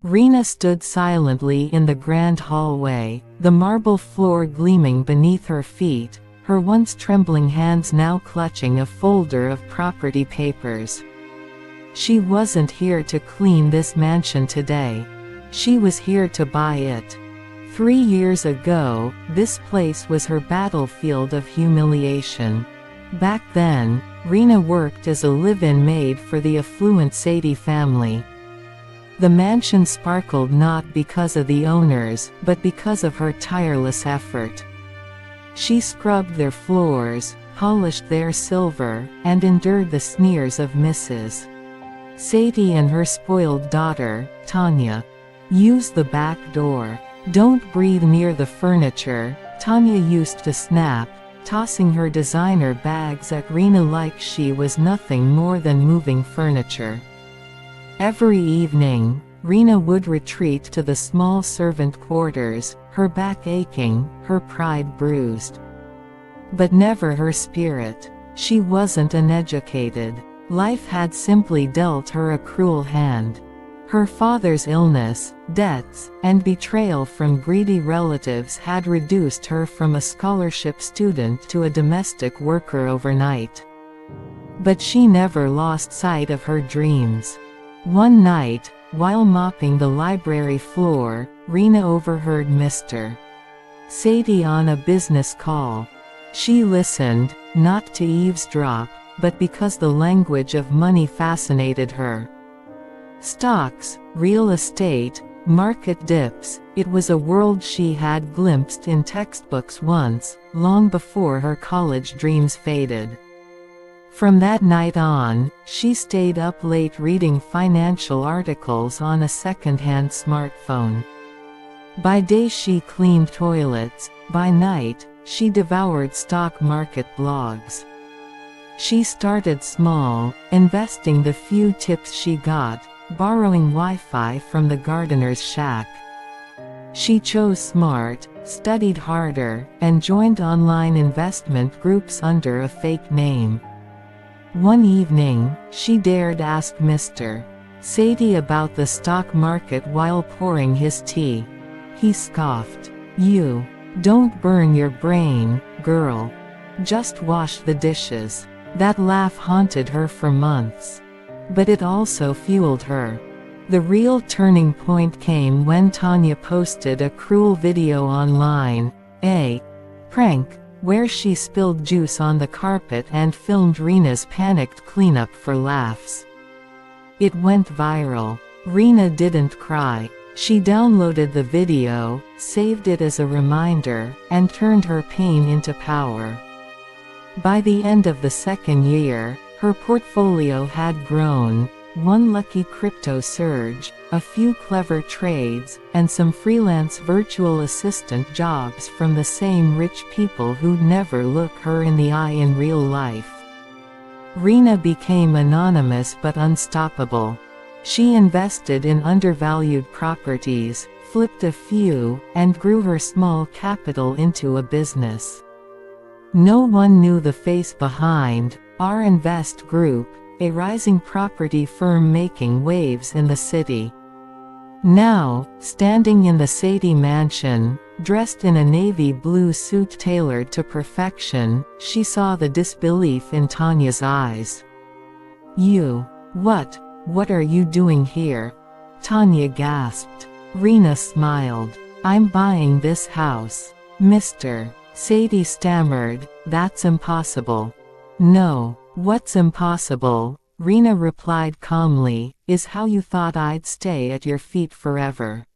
Rena stood silently in the grand hallway, the marble floor gleaming beneath her feet, her once trembling hands now clutching a folder of property papers. She wasn't here to clean this mansion today. She was here to buy it. 3 years ago, this place was her battlefield of humiliation. Back then, Rena worked as a live-in maid for the affluent Sadie family. The mansion sparkled not because of the owners, but because of her tireless effort. She scrubbed their floors, polished their silver, and endured the sneers of Mrs. Sadie and her spoiled daughter, Tanya. Use the back door. Don't breathe near the furniture, Tanya used to snap, tossing her designer bags at Rena like she was nothing more than moving furniture. Every evening, Rena would retreat to the small servant quarters, her back aching, her pride bruised. But never her spirit. She wasn't uneducated. Life had simply dealt her a cruel hand. Her father's illness, debts, and betrayal from greedy relatives had reduced her from a scholarship student to a domestic worker overnight. But she never lost sight of her dreams. One night, while mopping the library floor, Rena overheard Mr. Sadie on a business call. She listened, not to eavesdrop, but because the language of money fascinated her. Stocks, real estate, market dips, it was a world she had glimpsed in textbooks once, long before her college dreams faded. From that night on, she stayed up late reading financial articles on a second-hand smartphone. By day she cleaned toilets, by night, she devoured stock market blogs. She started small, investing the few tips she got, borrowing Wi-Fi from the gardener's shack. She chose smart, studied harder, and joined online investment groups under a fake name. One evening, she dared ask Mr. Sadie about the stock market while pouring his tea. He scoffed. "You don't burn your brain, girl. Just wash the dishes." That laugh haunted her for months. But it also fueled her. The real turning point came when Tanya posted a cruel video online, a prank, where she spilled juice on the carpet and filmed Rena's panicked cleanup for laughs. It went viral. Rena didn't cry. She downloaded the video, saved it as a reminder, and turned her pain into power. By the end of the second year, her portfolio had grown, one lucky crypto surge, a few clever trades, and some freelance virtual assistant jobs from the same rich people who'd never look her in the eye in real life. Rena became anonymous but unstoppable. She invested in undervalued properties, flipped a few, and grew her small capital into a business. No one knew the face behind our Invest Group, a rising property firm making waves in the city. Now, standing in the Sadie mansion, dressed in a navy blue suit tailored to perfection, she saw the disbelief in Tanya's eyes. "You. What are you doing here?" Tanya gasped. Rena smiled. "I'm buying this house, Mr. Sadie stammered. "That's impossible." "No, what's impossible," Rena replied calmly, "is how you thought I'd stay at your feet forever."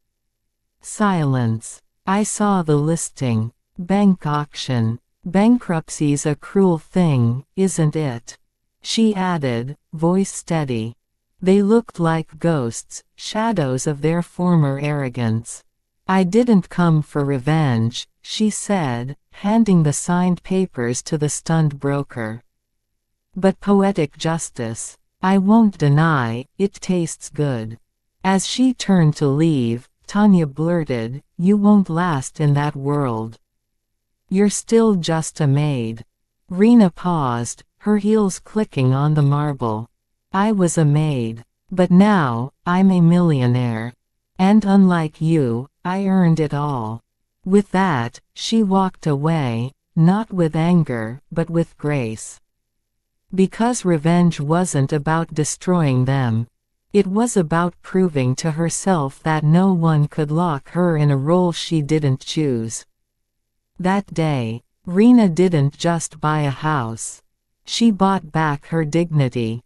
Silence. "I saw the listing. Bank auction. Bankruptcy's a cruel thing, isn't it?" she added, voice steady. They looked like ghosts, shadows of their former arrogance. "I didn't come for revenge," she said, handing the signed papers to the stunned broker. "But poetic justice. I won't deny, it tastes good." As she turned to leave, Tanya blurted, "You won't last in that world. You're still just a maid." Rena paused, her heels clicking on the marble. "I was a maid. But now, I'm a millionaire." And unlike you, I earned it all." With that, she walked away, not with anger, but with grace. Because revenge wasn't about destroying them. It was about proving to herself that no one could lock her in a role she didn't choose. That day, Rena didn't just buy a house. She bought back her dignity.